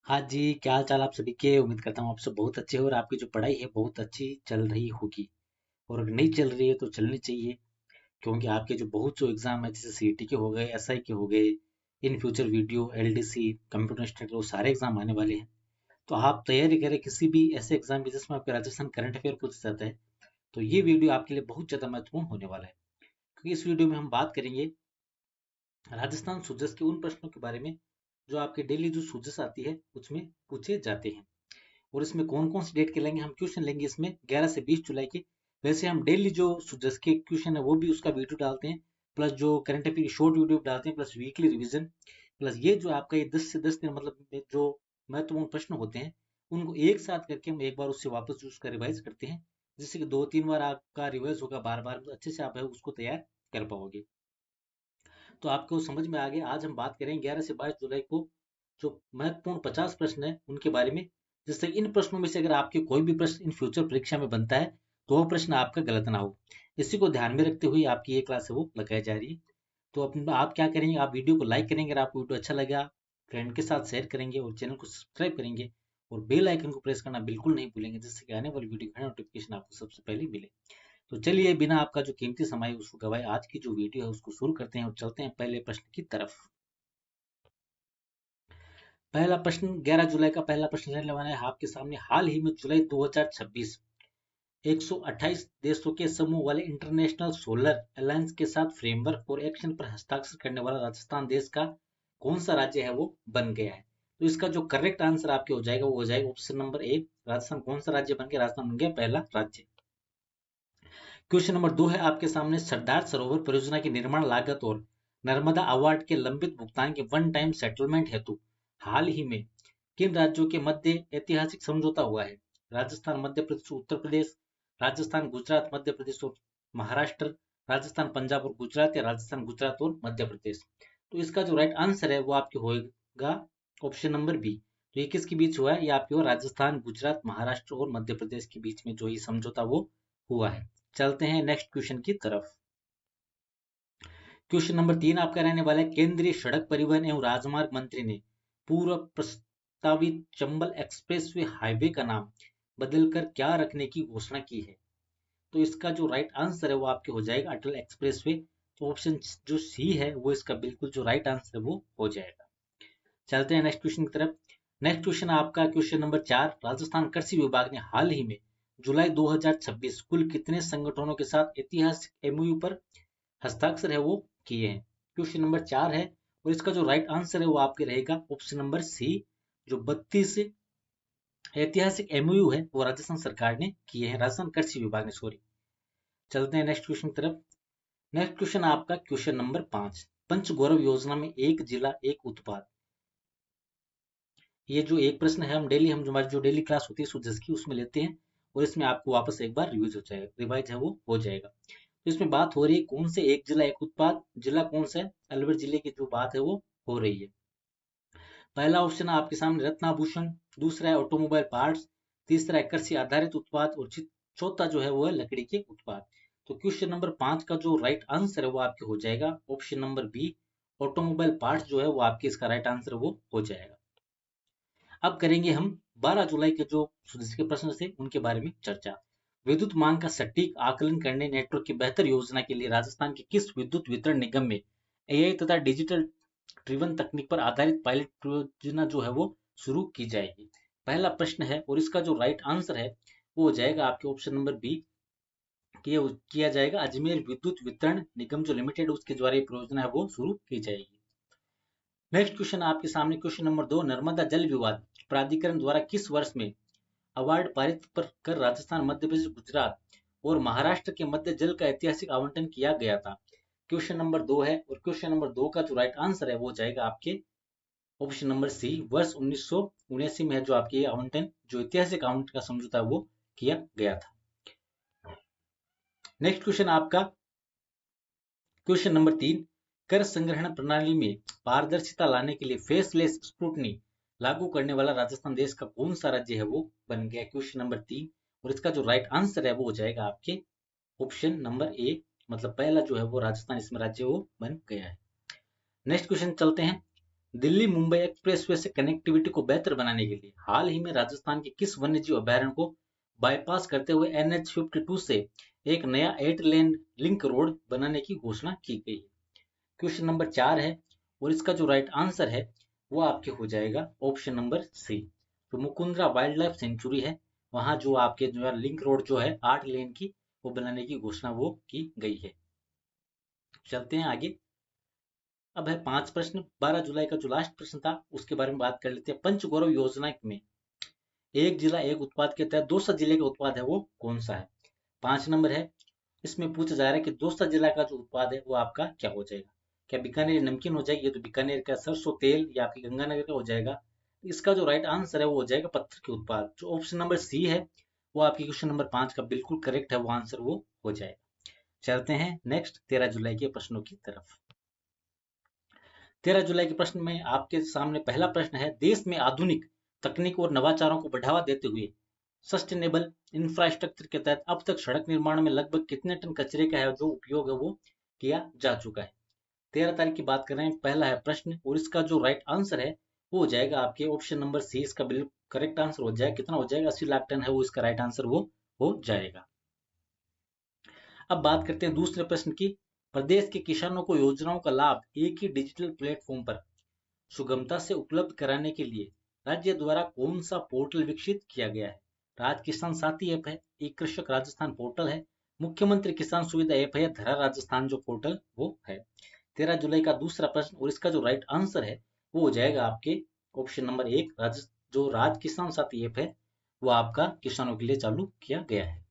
हाँ जी, क्या हाल चाल आप सभी के। उम्मीद करता हूँ आप सब बहुत अच्छे हो और आपकी जो पढ़ाई है बहुत अच्छी चल रही होगी। और अगर नहीं चल रही है तो चलनी चाहिए, क्योंकि आपके जो बहुत जो एग्जाम है जैसे सीईटी के हो गए, एसआई के हो गए, in future video, LDC, computer institute, वो सारे एग्जाम आने वाले हैं। तो आप तैयारी करें किसी भी ऐसे एग्जाम की जिसमें आपके राजस्थान करंट अफेयर पूछ जाता है। तो ये वीडियो आपके लिए बहुत ज़्यादा महत्वपूर्ण होने वाला है, क्योंकि इस वीडियो में हम बात करेंगे राजस्थान सूजस के उन प्रश्नों के बारे में जो आपके डेली जो सूजस आती है उसमें पूछे जाते हैं। और इसमें कौन कौन सी डेट के लेंगे हम क्वेश्चन लेंगे इसमें 11 से 20 जुलाई के। वैसे हम डेली जो जस के क्वेश्चन है वो भी उसका वीडियो डालते हैं, प्लस जो करंट अफेयर की शॉर्ट वीडियो डालते हैं, प्लस वीकली रिवीजन, प्लस ये जो आपका ये 10 से 10 दिन मतलब जो महत्वपूर्ण प्रश्न होते हैं उनको एक साथ करके हम एक बार उससे वापस उसका रिवाइज करते हैं, जिससे कि 2-3 बार आपका रिवाइज होगा, बार बार अच्छे से आप उसको तैयार कर पाओगे। तो आपको समझ में आ गया। आज हम बात करेंगे 11 से 22 जुलाई को जो महत्वपूर्ण 50 प्रश्न है उनके बारे में, जिससे इन प्रश्नों में से अगर आपके कोई भी प्रश्न इन फ्यूचर परीक्षा में बनता है तो वो प्रश्न आपका गलत ना हो। इसी को ध्यान में रखते हुए आपकी ये क्लास है वो लगाई जा रही है। तो अपन आप क्या करेंगे, आप वीडियो को लाइक करेंगे, अगर आपको वीडियो अच्छा लगा फ्रेंड के साथ शेयर करेंगे और चैनल को सब्सक्राइब करेंगे और बेल आइकन को प्रेस करना बिल्कुल नहीं भूलेंगे, जिससे कि आने वाली वीडियो का नोटिफिकेशन आपको सबसे पहले मिले। तो चलिए बिना आपका जो कीमती समय है उसको गवाए आज की जो वीडियो है उसको शुरू करते हैं और चलते हैं पहले प्रश्न की तरफ। पहला प्रश्न 11 जुलाई का पहला प्रश्न रहने वाला है आपके सामने। हाल ही में जुलाई 2026 128 देशों के समूह वाले इंटरनेशनल सोलर अलायंस के साथ फ्रेमवर्क फॉर एक्शन पर हस्ताक्षर करने वाला राजस्थान देश का कौन सा राज्य है वो बन गया है। तो इसका जो करेक्ट आंसर आपके हो जाएगा वो हो जाएगा ऑप्शन नंबर ए, राजस्थान। कौन सा राज्य बन गया? राजस्थान बन गया पहला राज्य। क्वेश्चन नंबर 2 है आपके सामने। सरदार सरोवर परियोजना की निर्माण लागत और नर्मदा अवार्ड के लंबित भुगतान के वन टाइम सेटलमेंट हेतु हाल ही में किन राज्यों के मध्य ऐतिहासिक समझौता हुआ है? राजस्थान, मध्य प्रदेश, उत्तर प्रदेश, राजस्थान, गुजरात, मध्य प्रदेश और महाराष्ट्र, राजस्थान, पंजाब और गुजरात, या राजस्थान, गुजरात और मध्य प्रदेश। तो इसका जो राइट आंसर है वो आपके होगा ऑप्शन नंबर बी। तो ये किसके बीच हुआ है? ये आपके राजस्थान, गुजरात, महाराष्ट्र और मध्य प्रदेश के बीच में जो ये समझौता वो हुआ है। चलते हैं नेक्स्ट क्वेश्चन की तरफ। क्वेश्चन नंबर 3 आपका रहने वाला है। केंद्रीय सड़क परिवहन एवं राजमार्ग मंत्री ने पूर्व प्रस्तावित चंबल एक्सप्रेसवे हाईवे का नाम बदलकर क्या रखने की घोषणा की है? तो इसका जो राइट आंसर है वो आपके हो जाएगा अटल एक्सप्रेसवे। तो ऑप्शन जो सी है वो इसका बिल्कुल जो राइट आंसर है वो हो जाएगा। चलते हैं नेक्स्ट क्वेश्चन की तरफ। नेक्स्ट क्वेश्चन आपका क्वेश्चन नंबर 4। राजस्थान कृषि विभाग ने हाल ही में जुलाई 2026 कुल कितने संगठनों के साथ ऐतिहासिक एमओयू पर हस्ताक्षर है वो किए हैं? क्वेश्चन नंबर 4 है और इसका जो राइट आंसर है वो आपके रहेगा ऑप्शन नंबर सी, जो 32 ऐतिहासिक एमओयू है वो राजस्थान सरकार ने किए हैं, राजस्थान कृषि विभाग ने, सॉरी। चलते हैं नेक्स्ट क्वेश्चन की तरफ। नेक्स्ट क्वेश्चन आपका क्वेश्चन नंबर 5। पंचगौरव योजना में एक जिला एक उत्पाद, ये जो एक प्रश्न है हम डेली, हम जो हमारी जो डेली क्लास होती है सुजस की उसमें लेते हैं और इसमें आपको वापस एक बार रिवाइज हो जाएगा, रिवाइज है वो हो जाएगा। तो इसमें बात हो रही है कौन से एक जिला एक उत्पाद, जिला कौन सा है? अलवर जिले की जो बात है वो हो रही है। पहला ऑप्शन है आपके सामने रत्नाभूषण, दूसरा है ऑटोमोबाइल पार्ट्स, तीसरा है कृषि आधारित उत्पाद और चौथा जो है वो है लकड़ी के उत्पाद। तो क्वेश्चन नंबर 5 का जो राइट आंसर है वो आपके हो जाएगा option number B, automobile parts जो है वो आपके इसका राइट आंसर वो हो जाएगा। अब करेंगे हम 12 जुलाई के जो जिसके प्रश्न थे उनके बारे में चर्चा। विद्युत मांग का सटीक आकलन करने नेटवर्क की बेहतर योजना के लिए राजस्थान के किस विद्युत वितरण निगम में एआई तथा डिजिटल ड्रिवन तकनीक पर आधारित पायलट परियोजना जो है वो शुरू की जाएगी? पहला प्रश्न है और इसका जो राइट आंसर है वो हो जाएगा आपके ऑप्शन नंबर बी, किया जाएगा अजमेर विद्युत वितरण निगम जो लिमिटेड उसके द्वारा ये परियोजना है वो शुरू की जाएगी। नेक्स्ट क्वेश्चन आपके सामने क्वेश्चन नंबर 2। नर्मदा जल विवाद प्राधिकरण द्वारा किस वर्ष में अवार्ड पारित पर कर राजस्थान, मध्य प्रदेश, गुजरात और महाराष्ट्र के मध्य जल का ऐतिहासिक आवंटन किया गया था? क्वेश्चन नंबर 2 है और क्वेश्चन नंबर 2 का जो राइट आंसर है वो जाएगा आपके ऑप्शन नंबर सी, वर्ष 1979 में है जो आपके आवंटन जो ऐतिहासिक आवंटन का समझौता है वो किया गया था। नेक्स्ट क्वेश्चन आपका क्वेश्चन नंबर 3। कर संग्रहण प्रणाली में पारदर्शिता लाने के लिए फेसलेस स्क्रूटनी लागू करने वाला राजस्थान देश का कौन सा राज्य है वो बन गया? क्वेश्चन नंबर 3 और इसका जो राइट आंसर है वो हो जाएगा आपके ऑप्शन नंबर ए, मतलब पहला जो है वो राजस्थान इसमें राज्य वो बन गया है। नेक्स्ट क्वेश्चन चलते हैं। दिल्ली मुंबई एक्सप्रेसवे से कनेक्टिविटी को बेहतर बनाने के लिए हाल ही में राजस्थान के किस वन्यजीव अभयारण्य को बाईपास करते हुए NH-52 से एक नया 8 लेन लिंक रोड बनाने की घोषणा की गई है? क्वेश्चन नंबर 4 है और इसका जो राइट आंसर है वो आपके हो जाएगा ऑप्शन नंबर सी। तो मुकुंदरा वाइल्ड लाइफ सेंचुरी है, वहां जो आपके जो है लिंक रोड जो है 8 लेन की वो बनाने की घोषणा वो की गई है। चलते हैं आगे। अब है 5 प्रश्न। 12 जुलाई का जो लास्ट प्रश्न था उसके बारे में बात कर लेते हैं। पंचगौरव योजना में एक जिला एक उत्पाद के तहत दौसा जिले का उत्पाद है वो कौन सा है? 5 नंबर है, इसमें पूछा जा रहा है कि दौसा जिला का जो उत्पाद है वो आपका क्या हो जाएगा? क्या बीकानेर नमकीन हो जाएगी? ये तो बीकानेर का सरसों तेल या आपकी गंगानगर का हो जाएगा। इसका जो राइट आंसर है वो हो जाएगा पत्थर के उत्पाद। जो ऑप्शन नंबर सी है वो आपकी क्वेश्चन नंबर 5 का बिल्कुल करेक्ट है, वो आंसर वो हो जाएगा। चलते हैं नेक्स्ट 13 जुलाई के प्रश्नों की तरफ। 13 जुलाई के प्रश्न में आपके सामने पहला प्रश्न है, देश में आधुनिक तकनीक और नवाचारों को बढ़ावा देते हुए सस्टेनेबल इंफ्रास्ट्रक्चर के तहत अब तक सड़क निर्माण में लगभग कितने टन कचरे का है जो उपयोग है वो किया जा चुका है? 13 तारीख की बात कर रहे हैं। पहला है प्रश्न और इसका जो राइट आंसर है वो हो जाएगा आपके ऑप्शन नंबर सी। इसका बिल्कुल करेक्ट आंसर हो जाएगा, कितना हो जाएगा? 80 लाख टन है वो इसका राइट आंसर वो हो जाएगा। अब बात करते हैं दूसरे प्रश्न की। प्रदेश के किसानों को योजनाओं का लाभ एक ही डिजिटल प्लेटफॉर्म पर सुगमता से उपलब्ध कराने के लिए राज्य द्वारा कौन सा पोर्टल विकसित किया गया है? राज किसान साथी ऐप है, ई कृषक राजस्थान पोर्टल है, मुख्यमंत्री किसान सुविधा ऐप है, धरा राजस्थान जो पोर्टल वो है। 13 जुलाई का दूसरा प्रश्न और इसका जो राइट आंसर है वो हो जाएगा आपके ऑप्शन नंबर 1। जो राज किसान साथी ऐप है वो आपका किसानों के लिए चालू किया गया है।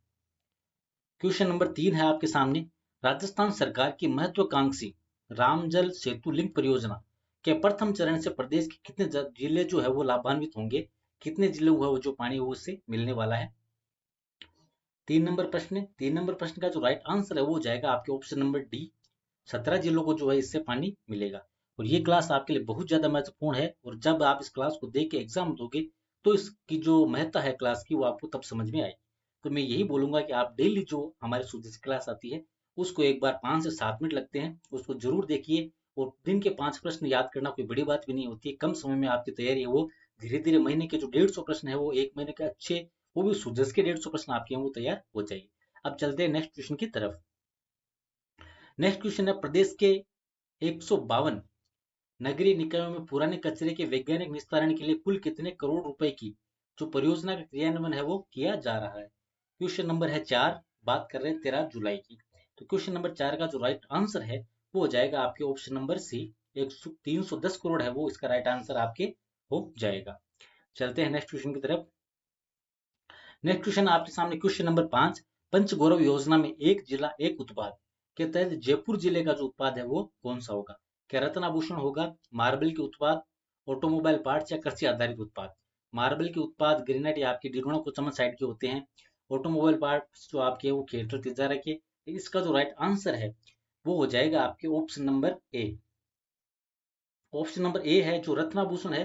क्वेश्चन नंबर 3 है आपके सामने। राजस्थान सरकार की महत्वाकांक्षी रामजल सेतु लिंक परियोजना के प्रथम चरण से प्रदेश के कितने जिले जो है वो लाभान्वित होंगे? कितने जिले हुआ वो जो पानी वो उससे मिलने वाला है? 3 नंबर प्रश्न का जो राइट आंसर है वो हो जाएगा आपके ऑप्शन नंबर डी। 17 जिलों को जो है इससे पानी मिलेगा। और ये क्लास आपके लिए बहुत ज्यादा महत्वपूर्ण है और जब आप इस क्लास को देख के एग्जाम दोगे तो इसकी जो महत्ता है क्लास की वो आपको तब समझ में आएगी। तो मैं यही बोलूंगा कि आप डेली जो हमारे सूत्र से क्लास आती है उसको एक बार 5 से 7 मिनट लगते हैं उसको जरूर देखिए। और दिन के 5 प्रश्न याद करना कोई बड़ी बात भी नहीं होती है। कम समय में आपकी तैयारी है वो धीरे धीरे महीने के जो 150 प्रश्न है वो एक महीने के अच्छे वो भी सुजस के 150 प्रश्न आपके हैं वो तैयार हो जाएगी। अब चलते हैं नेक्स्ट क्वेश्चन की तरफ। नेक्स्ट क्वेश्चन है, प्रदेश के 152 नगरीय निकायों में पुराने कचरे के वैज्ञानिक निस्तारण के लिए कुल कितने करोड़ रुपए की जो परियोजना का क्रियान्वयन है वो किया जा रहा है? क्वेश्चन नंबर है 4। बात कर रहे हैं 13 जुलाई की। तो क्वेश्चन नंबर 4 का जो राइट आंसर है वो हो जाएगा आपके ऑप्शन नंबर सी। 310 करोड़ है वो इसका राइट आंसर आपके हो जाएगा। चलते हैं नेक्स्ट क्वेश्चन की तरफ। नेक्स्ट क्वेश्चन आपके सामने क्वेश्चन नंबर 5। पंचगौरव योजना में एक जिला एक उत्पाद के तहत जयपुर जिले का जो उत्पाद है वो कौन सा होगा? क्या रत्न आभूषण होगा, मार्बल के उत्पाद, ऑटोमोबाइल पार्ट्स या कृषि आधारित उत्पाद? मार्बल के उत्पाद ग्रेनाइट या आपकी डिडोना को चमन साइड के होते हैं। ऑटोमोबाइल पार्ट्स जो आपके वो खेतर तिजारा के। इसका जो राइट आंसर है वो हो जाएगा आपके option number A. Option number A है जो रत्नाभूषण है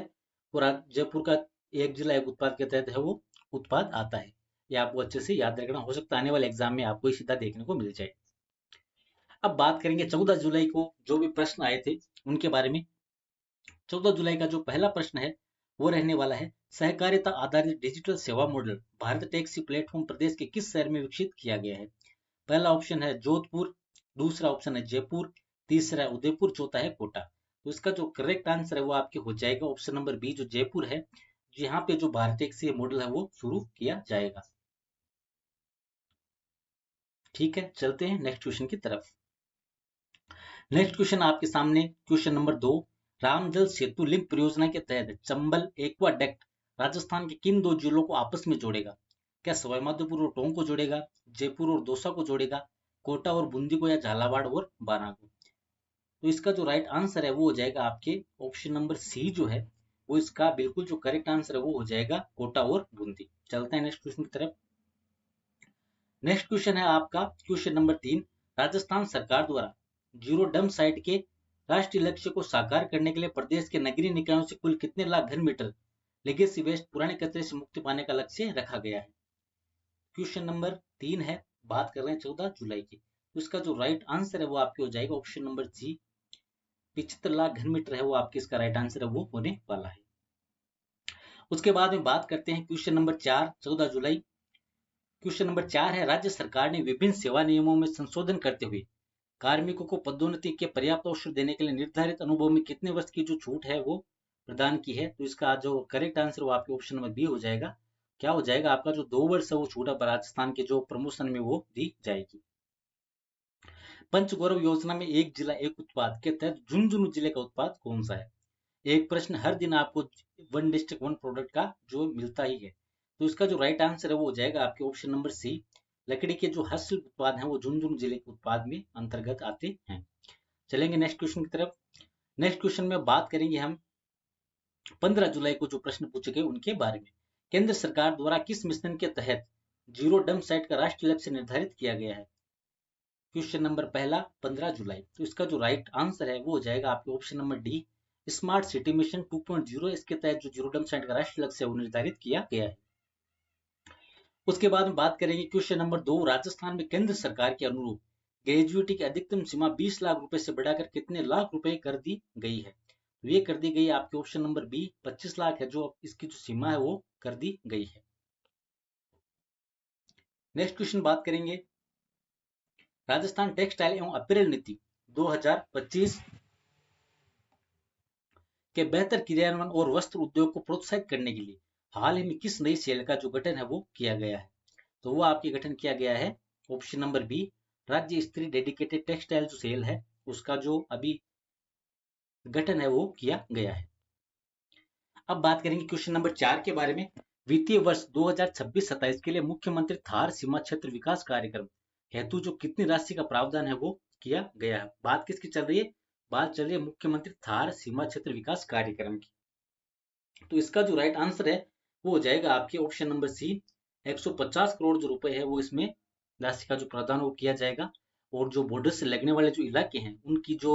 वो जयपुर का एक जिला एक उत्पाद के तहत है वो उत्पाद आता है। ये आपको अच्छे से याद रखना, हो सकता है आने वाले एग्जाम में आपको सीधा देखने को मिल जाए। अब बात करेंगे 14 जुलाई को जो भी प्रश्न आए थे उनके बारे में। 14 जुलाई का जो पहला प्रश्न है वो रहने वाला है, सहकारिता आधारित डिजिटल सेवा मॉडल भारत टैक्सी प्लेटफॉर्म प्रदेश के किस शहर में विकसित किया गया है? पहला ऑप्शन है जोधपुर, दूसरा ऑप्शन है जयपुर, तीसरा है उदयपुर, चौथा है कोटा। तो इसका जो करेक्ट आंसर है वो आपके हो जाएगा ऑप्शन नंबर बी जो जयपुर है, यहाँ पे जो भारत टैक्सी मॉडल है वो शुरू किया जाएगा। ठीक है, चलते हैं नेक्स्ट क्वेश्चन की तरफ। नेक्स्ट क्वेश्चन आपके सामने क्वेश्चन नंबर 2। रामजल सेतु लिंक परियोजना के तहत चंबल एक्वाडक्ट राजस्थान के किन दो जिलों को आपस में जोड़ेगा? क्या सवाईमाधोपुर और टोंक को जोड़ेगा, जयपुर और दौसा को जोड़ेगा, कोटा और बूंदी को, या झालावाड़ और बारा को? तो इसका जो राइट आंसर है वो हो जाएगा आपके ऑप्शन नंबर सी जो है वो इसका बिल्कुल जो करेक्ट आंसर है वो हो जाएगा कोटा और बूंदी। चलते हैं नेक्स्ट क्वेश्चन की तरफ। नेक्स्ट क्वेश्चन है आपका क्वेश्चन नंबर 3। राजस्थान सरकार द्वारा जीरो डंप साइट के राष्ट्रीय लक्ष्य को साकार करने के लिए प्रदेश के नगरीय निकायों से कुल कितने लाख घन मीटर लेगेसी वेस्ट पुराने कचरे से मुक्ति पाने का लक्ष्य रखा गया है? क्वेश्चन नंबर 3 है, बात कर रहे हैं 14 जुलाई की। तो इसका जो राइट आंसर है वो आपके हो जाएगा ऑप्शन नंबर जी। 75 लाख घन मीटर है वो आपके इसका राइट आंसर है वो होने वाला है। उसके बाद में बात करते हैं क्वेश्चन नंबर 4, 14 जुलाई। क्वेश्चन नंबर 4 है, राज्य सरकार ने विभिन्न सेवा नियमों में संशोधन करते हुए कार्मिकों को पदोन्नति के पर्याप्त अवसर देने के लिए निर्धारित अनुभव में कितने वर्ष की जो छूट है वो प्रदान की है। तो इसका जो करेक्ट आंसर वो आपके ऑप्शन नंबर बी हो जाएगा। क्या हो जाएगा आपका जो 2 वर्ष है वो छूट अब राजस्थान के जो प्रमोशन में वो दी जाएगी। पंचगौरव योजना में एक जिला एक उत्पाद के तहत झुंझुनू जिले का उत्पाद कौन सा है। एक प्रश्न हर दिन आपको वन डिस्ट्रिक्ट वन प्रोडक्ट का जो मिलता ही है। तो इसका जो राइट आंसर है वो हो जाएगा आपके ऑप्शन नंबर सी। लकड़ी के जो हस्तशिल्प उत्पाद हैं वो झुंझुनू जिले के उत्पाद में अंतर्गत आते हैं। चलेंगे नेक्स्ट क्वेश्चन की तरफ। नेक्स्ट क्वेश्चन में बात करेंगे हम 15 जुलाई को जो प्रश्न पूछे गए उनके बारे में। केंद्र सरकार द्वारा किस मिशन के तहत जीरो डंप साइट का राष्ट्रीय लक्ष्य निर्धारित किया गया है। क्वेश्चन नंबर पहला 15 जुलाई। तो इसका जो राइट आंसर है वो हो जाएगा आपके option number D, smart city mission 2.0। इसके तहत जो जीरो डंप साइट का राष्ट्रीय लक्ष्य है वो निर्धारित किया गया है। उसके बाद में बात करेंगे क्वेश्चन नंबर 2, राजस्थान में केंद्र सरकार के अनुरूप ग्रेजुएटी की अधिकतम सीमा 20 लाख रुपए से बढ़ाकर कितने लाख रुपए कर दी गई है। तो ये कर दी गई है आपके ऑप्शन नंबर बी, 25 लाख है जो इसकी जो सीमा है वो कर दी गई है। नेक्स्ट क्वेश्चन बात करेंगे राजस्थान टेक्सटाइल एवं अपैरल नीति 2025 के बेहतर क्रियान्वयन और वस्त्र उद्योग को प्रोत्साहित करने के लिए हाल ही में किस नई सेल का जो गठन है वो किया गया है। तो वो आपके गठन किया गया है ऑप्शन नंबर बी, राज्य स्तरीय डेडिकेटेड टेक्सटाइल जो सेल है उसका जो अभी गठन है वो किया गया है। अब बात करेंगे क्वेश्चन नंबर 4 के बारे में। वित्तीय वर्ष 2026-27 के लिए मुख्यमंत्री थार सीमा क्षेत्र विकास कार्यक्रम हेतु जो कितनी राशि का प्रावधान है वो किया गया है। बात किसकी चल रही है, बात चल रही है मुख्यमंत्री थार सीमा क्षेत्र विकास कार्यक्रम की। तो इसका जो राइट आंसर है वो हो जाएगा आपके ऑप्शन नंबर सी, 150 करोड़ जो रुपए है वो इसमें राशि का जो प्रावधान वो किया जाएगा। और जो बॉर्डर से लगने वाले जो इलाके हैं उनकी जो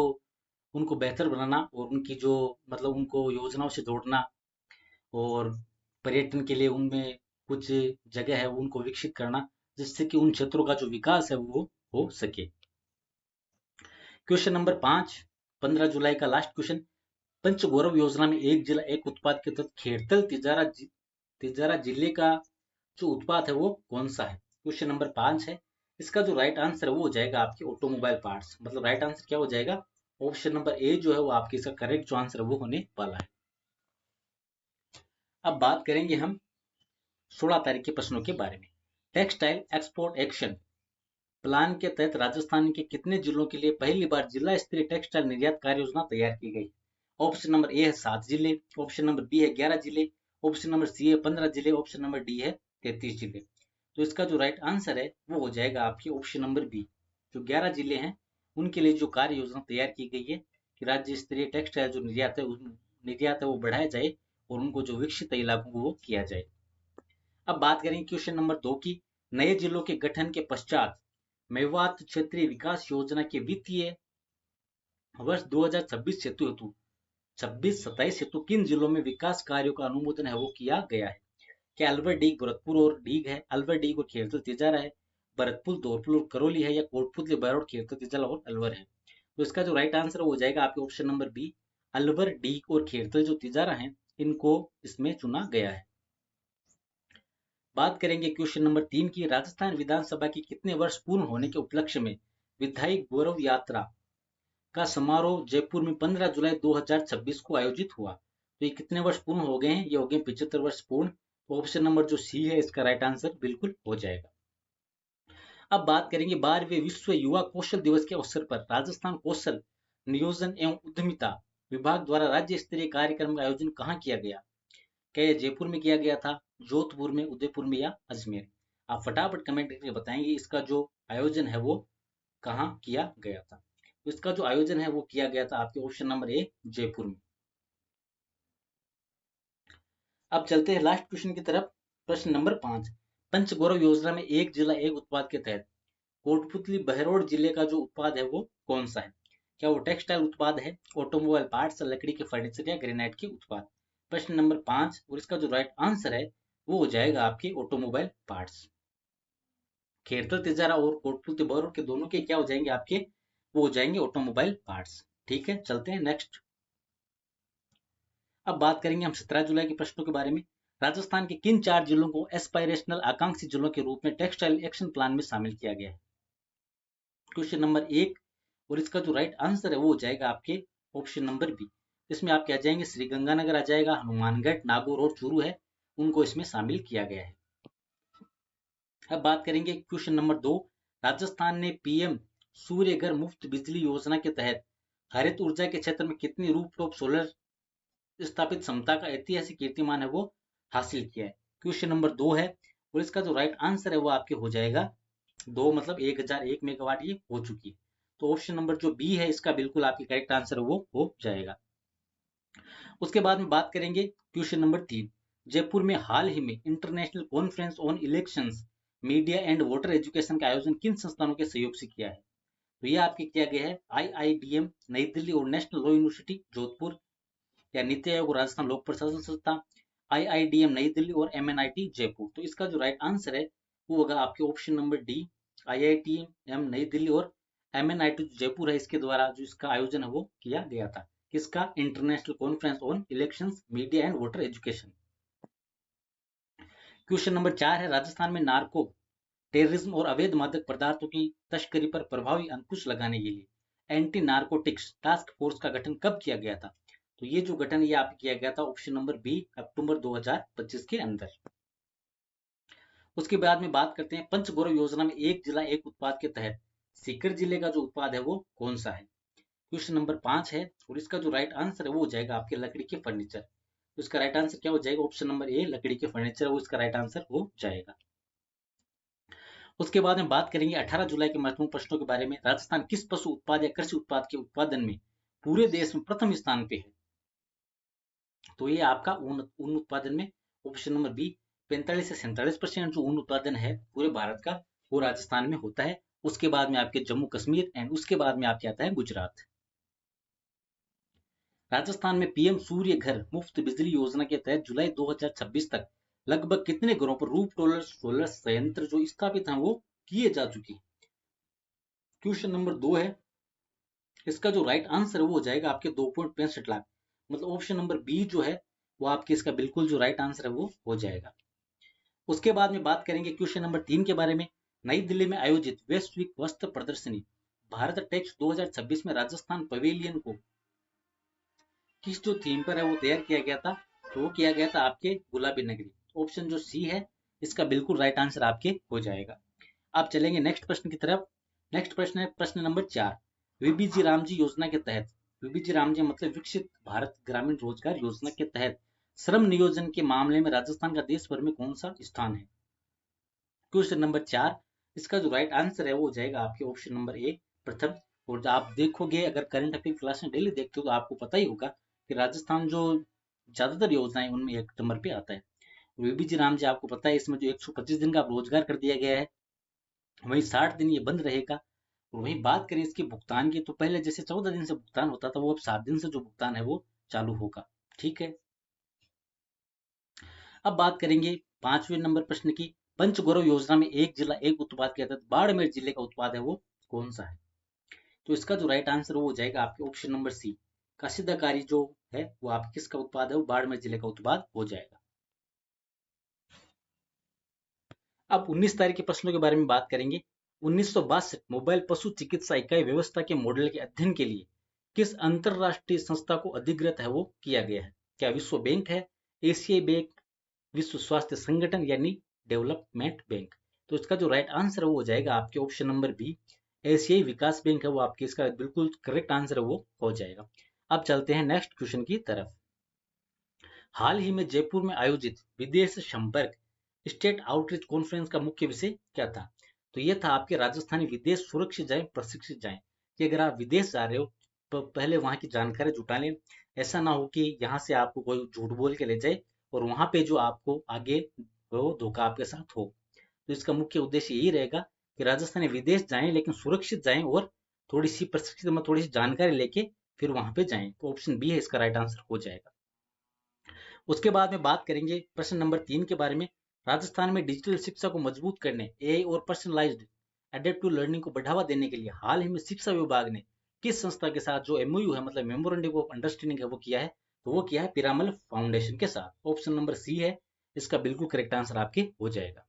उनको बेहतर बनाना और उनकी जो मतलब उनको योजनाओं से जोड़ना और पर्यटन के लिए उनमें कुछ जगह है उनको विकसित करना जिससे कि उन क्षेत्रों का जो विकास है वो हो सके। क्वेश्चन नंबर 5, 15 जुलाई का लास्ट क्वेश्चन। पंचगौरव योजना में एक जिला एक उत्पाद के तहत खेड़तल तिजारा जिले का जो उत्पाद है वो कौन सा है। क्वेश्चन नंबर 5 है। इसका जो राइट आंसर है वो हो जाएगा आपके ऑटोमोबाइल पार्ट्स। मतलब राइट आंसर क्या हो जाएगा, ऑप्शन नंबर ए जो है वो आपके इसका करेक्ट जो आंसर है वो होने वाला है। अब बात करेंगे हम 16 तारीख के प्रश्नों के बारे में। टेक्सटाइल एक्सपोर्ट एक्शन प्लान के तहत राजस्थान के कितने जिलों के लिए पहली बार जिला स्तरीय टेक्सटाइल निर्यात कार्य योजना तैयार की गई। ऑप्शन नंबर ए है 7 जिले, ऑप्शन नंबर बी है 11 जिले, ऑप्शन नंबर सी है 15 जिले, ऑप्शन नंबर डी है 33 जिले। तो इसका जो राइट आंसर है वो हो जाएगा आपके ऑप्शन नंबर बी। जो 11 जिले हैं उनके लिए जो कार्य योजना तैयार की गई है कि राज्य स्तरीय टेक्सटाइल जो निर्यात है वो बढ़ाया जाए और उनको जो विकसित इलाकों को वो किया जाए। अब बात करेंगे क्वेश्चन नंबर 2 की। नए जिलों के गठन के पश्चात मेवात क्षेत्रीय विकास योजना के वित्तीय वर्ष 2026 हेतु 26-27 हेतु किन जिलों में विकास कार्यों का अनुमोदन है वो किया गया है। क्या अलवर डीग भरतपुर और डीग है, अलवर डीग और खेरतल तिजारा है, भरतपुर धौरपुर और करौली है, या कोटपुतली बरौर खेरतल तिजारा और अलवर है। तो इसका जो राइट आंसर हो जाएगा आपके option number B, Alwar Deeg और खेरतल जो तिजारा है इनको इसमें चुना गया है। बात करेंगे क्वेश्चन नंबर 3 की। राजस्थान विधानसभा की कितने वर्ष पूर्ण होने के उपलक्ष्य में विधायी गौरव यात्रा का समारोह जयपुर में 15 जुलाई 2026 को आयोजित हुआ। तो ये कितने वर्ष पूर्ण हो गए हैं, ये हो गए 75 वर्ष पूर्ण। तो ऑप्शन नंबर जो सी है इसका राइट आंसर बिल्कुल हो जाएगा। अब बात करेंगे 12वें विश्व युवा कौशल दिवस के अवसर पर राजस्थान कौशल नियोजन एवं उद्यमिता विभाग द्वारा राज्य स्तरीय कार्यक्रम का आयोजन कहाँ किया गया। क्या यह जयपुर में किया गया था, जोधपुर में, उदयपुर में या अजमेर। आप फटाफट कमेंट करके बताएंगे इसका जो आयोजन है वो कहाँ किया गया था। तो इसका जो आयोजन है वो किया गया था आपके ऑप्शन नंबर ए, जयपुर में। अब चलते हैं लास्ट क्वेश्चन की तरफ। प्रश्न नंबर 5, पंचगौरव योजना में एक जिला एक उत्पाद के तहत कोटपुतली बहरोड जिले का जो उत्पाद है वो कौन सा है। क्या वो टेक्सटाइल उत्पाद है, ऑटोमोबाइल पार्ट्स, लकड़ी के फर्नीचर या ग्रेनाइट के उत्पाद। प्रश्न नंबर 5 और इसका जो राइट आंसर है वो हो जाएगा आपके ऑटोमोबाइल पार्ट्स। खेरतल तिजारा और कोटपुतली बहरोड के दोनों के क्या हो जाएंगे आपके, वो हो जाएंगे ऑटोमोबाइल पार्ट्स। ठीक है, चलते हैं नेक्स्ट। अब बात करेंगे हम 17 जुलाई के प्रश्नों के बारे में। राजस्थान के किन 4 जिलों को एस्पायरेशनल आकांक्षी जिलों के रूप में टेक्सटाइल एक्शन प्लान में शामिल किया गया है? क्वेश्चन नंबर 1, और इसका जो राइट आंसर है वो हो जाएगा आपके ऑप्शन नंबर बी। इसमें आपके आ जाएंगे श्री गंगानगर आ जाएगा, हनुमानगढ़, नागौर और चूरू है, उनको इसमें शामिल किया गया है। अब बात करेंगे क्वेश्चन नंबर 2, राजस्थान ने पीएम सूर्य घर मुफ्त बिजली योजना के तहत हरित ऊर्जा के क्षेत्र में कितनी रूफटॉप सोलर स्थापित क्षमता का ऐतिहासिक कीर्तिमान है वो हासिल किया है? क्वेश्चन नंबर 2 है, और इसका जो राइट आंसर है वो आपके हो जाएगा 2, मतलब 1001 मेगावाट ये हो चुकी है। तो ऑप्शन नंबर जो बी है इसका बिल्कुल आपकी करेक्ट आंसर वो हो जाएगा। उसके बाद में बात करेंगे क्वेश्चन नंबर 3, जयपुर में हाल ही में international conference on elections, media and voter education का आयोजन किन संस्थानों के सहयोग से किया है? तो ये आपके किया गया है आईआईडीएम नई दिल्ली और नेशनल लॉ यूनिवर्सिटी जोधपुर, या नीति आयोग और राजस्थान लोक प्रशासन संस्था, आईआईडीएम नई दिल्ली और एमएनआईटी जयपुर। तो इसका जो राइट आंसर है वो होगा आपके ऑप्शन नंबर डी, आईआईटीएम नई दिल्ली और एमएनआईटी जयपुर है, इसके द्वारा जो इसका आयोजन है वो किया गया था। किसका? International conference on elections, media and voter education. Question number 4 है, राजस्थान में नार्को टेररिज्म और अवैध मादक पदार्थों की तस्करी पर प्रभावी अंकुश लगाने के लिए एंटी नार्कोटिक्स टास्क फोर्स का गठन कब किया गया था? तो ये जो गठन ये आप किया गया था ऑप्शन नंबर बी, अक्टूबर 2025 के अंदर। उसके बाद में बात करते हैं पंचगौरव योजना में एक जिला एक उत्पाद के तहत सीकर जिले का जो उत्पाद है वो कौन सा है? क्वेश्चन नंबर 5 है, और इसका जो राइट आंसर है वो हो जाएगा आपके लकड़ी के फर्नीचर। तो इसका राइट आंसर क्या हो जाएगा? ऑप्शन नंबर ए, लकड़ी के फर्नीचर, वो इसका राइट आंसर हो जाएगा। उसके बाद में बात करेंगे 18 जुलाई के महत्वपूर्ण प्रश्नों के बारे में। राजस्थान किस पशु उत्पाद या कृषि उत्पाद के उत्पादन में पूरे देश में प्रथम स्थान पे है? तो ये आपका ऊन उत्पादन में ऑप्शन नंबर बी, 45 से 47% जो ऊन उत्पादन है पूरे भारत का वो राजस्थान में होता है। उसके बाद में आपके जम्मू कश्मीर एंड उसके बाद में आपके आता है गुजरात। राजस्थान में पीएम सूर्य घर मुफ्त बिजली योजना के तहत जुलाई 2026 तक लगभग कितने घरों पर रूफ सोलर संयंत्र जो स्थापित हैं वो किए जा चुके हैं? क्वेश्चन नंबर 2 है, इसका जो राइट आंसर है वो हो जाएगा आपके 2.65 लाख, मतलब ऑप्शन नंबर बी जो है वो आपके इसका बिल्कुल जो राइट आंसर है वो हो जाएगा। उसके बाद में बात करेंगे क्वेश्चन नंबर 3 के बारे में। नई दिल्ली में आयोजित वैश्विक वस्त्र प्रदर्शनी भारत टेक्स 2026 में राजस्थान पवेलियन को किस जो थीम पर है वो तैयार किया गया था? तो वो किया गया था आपके गुलाबी नगरी। ऑप्शन जो सी है इसका बिल्कुल राइट आंसर आपके हो जाएगा। आप चलेंगे नेक्स्ट प्रश्न की तरफ। नेक्स्ट प्रश्न है प्रश्न नंबर 4, वीबीजी रामजी योजना के तहत, वीबीजी रामजी मतलब विकसित भारत ग्रामीण रोजगार योजना के तहत श्रम नियोजन के मामले में राजस्थान का देश भर में कौन सा स्थान है? क्वेश्चन नंबर 4, इसका जो राइट आंसर है वो हो जाएगा आपके ऑप्शन नंबर ए, प्रथम। और आप देखोगे अगर करंट अफेयर क्लास में डेली देखते हो तो आपको पता ही होगा कि राजस्थान जो ज्यादातर योजनाएं उनमें 1 नंबर पे आता है। वीबीजी राम जी आपको पता है इसमें जो 125 दिन का रोजगार कर दिया गया है, वहीं 60 दिन ये बंद रहेगा। और वहीं बात करें इसके भुगतान की तो पहले जैसे 14 दिन से भुगतान होता था वो अब 7 दिन से जो भुगतान है वो चालू होगा। ठीक है, अब बात करेंगे 5वें नंबर प्रश्न की। पंचगौरव योजना में एक जिला एक उत्पाद के तहत बाड़मेर जिले का उत्पाद है वो कौन सा है? तो इसका जो राइट आंसर वो हो जाएगा आपके ऑप्शन नंबर सी, कशीदाकारी जो है वो आप किसका उत्पाद है? वो बाड़मेर जिले का उत्पाद हो जाएगा। अब 19 तारीख के प्रश्नों के बारे में बात करेंगे। 1962 मोबाइल पशु चिकित्सा इकाई व्यवस्था के मॉडल के अध्ययन के लिए किस अंतरराष्ट्रीय संस्था को अधिकृत है वो किया गया है? क्या विश्व बैंक है, एशियाई बैंक, विश्व स्वास्थ्य संगठन यानी डेवलपमेंट बैंक? तो इसका जो राइट आंसर है वो हो जाएगा आपके ऑप्शन नंबर बी, एशियाई विकास बैंक है वो आपके इसका बिल्कुल करेक्ट आंसर है वो हो जाएगा। अब चलते हैं नेक्स्ट क्वेश्चन की तरफ। हाल ही में जयपुर में आयोजित विदेश संपर्क स्टेट आउटरीच कॉन्फ्रेंस का मुख्य विषय क्या था? तो ये था आपके राजस्थानी विदेश सुरक्षित जाए प्रशिक्षित जाए, कि अगर आप विदेश जा रहे हो तो पहले वहां की जानकारी जुटा लें। ऐसा ना हो कि यहाँ से आपको कोई झूठ बोल के ले जाए और वहां पे जो आपको आगे वो धोखा आपके साथ हो। तो इसका मुख्य उद्देश्य यही रहेगा कि राजस्थानी विदेश जाएं लेकिन सुरक्षित जाएं और थोड़ी सी प्रशिक्षित में थोड़ी सी जानकारी लेके फिर वहां पे जाएं। तो ऑप्शन बी है इसका राइट आंसर हो जाएगा। उसके बाद में बात करेंगे प्रश्न नंबर 3 के बारे में। राजस्थान में डिजिटल शिक्षा को मजबूत करने, एआई और पर्सनलाइज्ड एडेप्टिव लर्निंग को बढ़ावा देने के लिए हाल ही में शिक्षा विभाग ने किस संस्था के साथ जो एमओयू है, मतलब मेमोरेंडम ऑफ अंडरस्टैंडिंग है, वो किया है? तो वो किया है पिरामल फाउंडेशन के साथ। ऑप्शन नंबर सी है इसका बिल्कुल करेक्ट आंसर आपके हो जाएगा।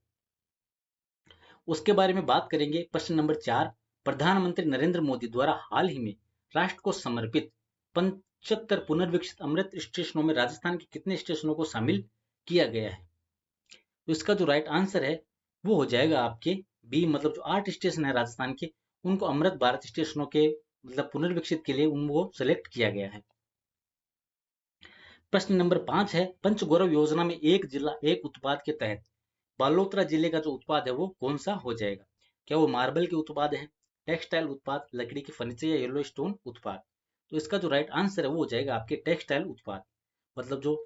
उसके बारे में बात करेंगे। प्रश्न नंबर 4, प्रधानमंत्री नरेंद्र मोदी द्वारा हाल ही में राष्ट्र को समर्पित 75 पुनर्विकसित अमृत स्टेशनों में राजस्थान के कितने स्टेशनों को शामिल किया गया है? तो इसका जो राइट आंसर है वो हो जाएगा आपके बी, मतलब जो 8 स्टेशन है राजस्थान के, उनको अमृत भारत स्टेशनों के मतलब पुनर्विकसित के लिए उनको सेलेक्ट किया गया है। प्रश्न नंबर 5 है, पंचगौरव योजना में एक जिला एक उत्पाद के तहत बालोतरा जिले का जो उत्पाद है वो कौन सा हो जाएगा? क्या वो मार्बल के उत्पाद है, टेक्सटाइल उत्पाद, लकड़ी के फर्नीचर या येलो स्टोन उत्पाद? तो इसका जो राइट आंसर है वो हो जाएगा आपके टेक्सटाइल उत्पाद। मतलब जो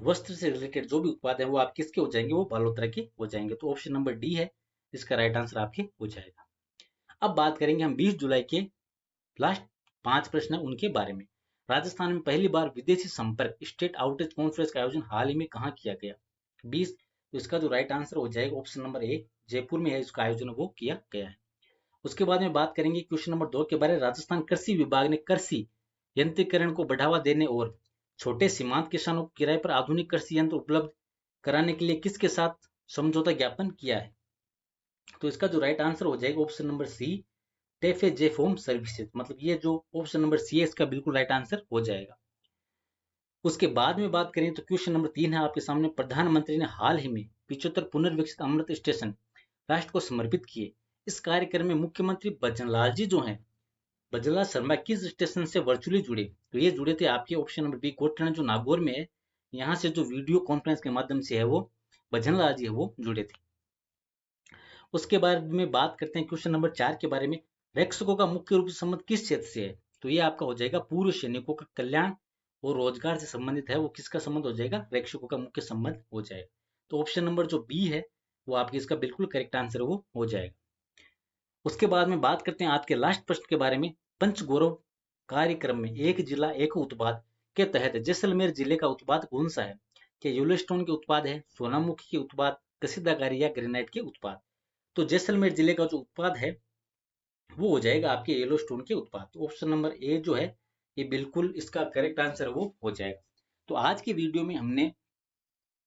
वस्त्र से रिलेटेड जो भी उत्पाद है वो आप किसके हो जाएंगे? वो बालोतरा के हो जाएंगे। तो ऑप्शन नंबर डी है इसका राइट आंसर आपके हो जाएगा। अब बात करेंगे हम 20 जुलाई के लास्ट 5 प्रश्न है उनके बारे में। राजस्थान में पहली बार विदेशी संपर्क स्टेट आउटरीच कॉन्फ्रेंस का आयोजन हाल ही में कहाँ किया गया? 20, तो इसका जो राइट आंसर हो जाएगा ऑप्शन नंबर ए, जयपुर में है इसका आयोजन वो किया गया है। उसके बाद में बात करेंगे क्वेश्चन नंबर 2 के बारे में। राजस्थान कृषि विभाग ने कृषि यंत्रीकरण को बढ़ावा देने और छोटे सीमांत किसानों को किराए पर आधुनिक कृषि यंत्र उपलब्ध कराने के लिए किसके साथ समझौता ज्ञापन किया है? तो इसका जो राइट आंसर हो जाएगा option number C, TAFE जेफोम services. मतलब ये जो ऑप्शन नंबर सी है इसका बिल्कुल राइट आंसर हो जाएगा। उसके बाद में बात करें तो क्वेश्चन नंबर 3 है आपके सामने। प्रधानमंत्री ने हाल ही में 75 पुनर्विकसित अमृत स्टेशन राष्ट्र को समर्पित किए। इस कार्यक्रम में मुख्यमंत्री भजनलाल जी जो हैं, भजनलाल शर्मा किस स्टेशन से वर्चुअली जुड़े? तो ये जुड़े थे आपके ऑप्शन नंबर बी, कोटरान जो नागौर में है, यहाँ से जो वीडियो कॉन्फ्रेंस के माध्यम से है वो भजनलाल जी है वो जुड़े थे। उसके बारे में बात करते हैं क्वेश्चन नंबर 4 के बारे में। रक्षकों का मुख्य रूप से संबंध किस क्षेत्र से है? तो ये आपका हो जाएगा पूर्व सैनिकों का कल्याण और रोजगार से संबंधित है। वो किसका संबंध हो जाएगा? रक्षकों का मुख्य संबंध हो जाएगा। तो ऑप्शन नंबर जो बी है वो आपकी इसका बिल्कुल करेक्ट आंसर वो हो जाएगा। उसके बाद में बात करते हैं आज के लास्ट प्रश्न के बारे में। पंचगौरव कार्यक्रम में एक जिला एक उत्पाद के तहत जैसलमेर जिले का उत्पाद कौन सा है? क्या येलो स्टोन के उत्पाद है, सोनामुखी के उत्पाद, कसीदाकारी या ग्रेनाइट के उत्पाद? तो जैसलमेर जिले का जो उत्पाद है वो हो जाएगा आपके येलो स्टोन के उत्पाद। तो ऑप्शन नंबर ए जो है ये बिल्कुल इसका करेक्ट आंसर वो हो जाएगा। तो आज की वीडियो में हमने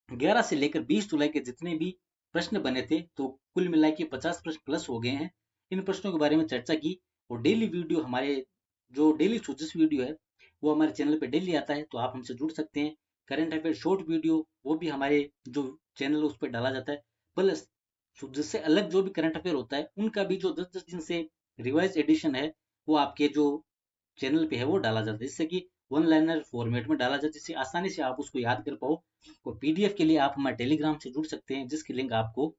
11 से लेकर 20 जुलाई के जितने भी प्रश्न बने थे, तो कुल मिला के 50 प्रश्न प्लस हो गए हैं। इन प्रश्नों के बारे में चर्चा की और डेली वीडियो हमारे जो डेली सोचस वीडियो है वो हमारे चैनल पे डेली आता है, तो आप हमसे जुड़ सकते हैं। करंट अफेयर शॉर्ट वीडियो वो भी हमारे जो चैनल उस पर डाला जाता है। प्लस जिससे अलग जो भी करंट अफेयर होता है उनका भी जो 10-10 दिन से रिवाइज एडिशन है वो आपके जो चैनल पे है वो डाला जाता है, जिससे कि वन लाइनर फॉर्मेट में डाला जाता है, जिससे आसानी से आप उसको याद कर पाओ। और पीडीएफ के लिए आप हमारे टेलीग्राम से जुड़ सकते हैं, जिसकी लिंक आपको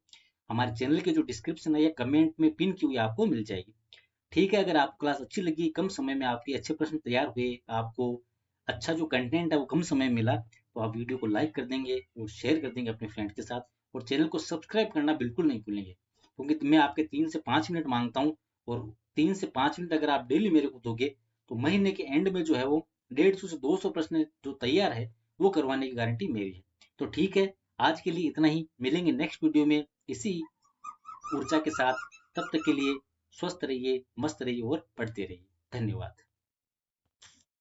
हमारे चैनल के जो डिस्क्रिप्शन है या कमेंट में पिन की हुई आपको मिल जाएगी। ठीक है, अगर आपको क्लास अच्छी लगी, कम समय में आपके अच्छे प्रश्न तैयार हुए, आपको अच्छा जो कंटेंट है वो कम समय में मिला, तो आप वीडियो को लाइक कर देंगे और शेयर कर देंगे अपने फ्रेंड के साथ, और चैनल को सब्सक्राइब करना बिल्कुल नहीं भूलेंगे, क्योंकि मैं आपके 3 से 5 मिनट मांगता हूँ, और 3 से 5 मिनट अगर आप डेली मेरे को दोगे तो महीने के एंड में जो है वो 150 से 200 प्रश्न जो तैयार है वो करवाने की गारंटी मेरी है। तो ठीक है, आज के लिए इतना ही। मिलेंगे नेक्स्ट वीडियो में इसी ऊर्जा के साथ। तब तक के लिए स्वस्थ रहिए, मस्त रहिए और पढ़ते रहिए। धन्यवाद।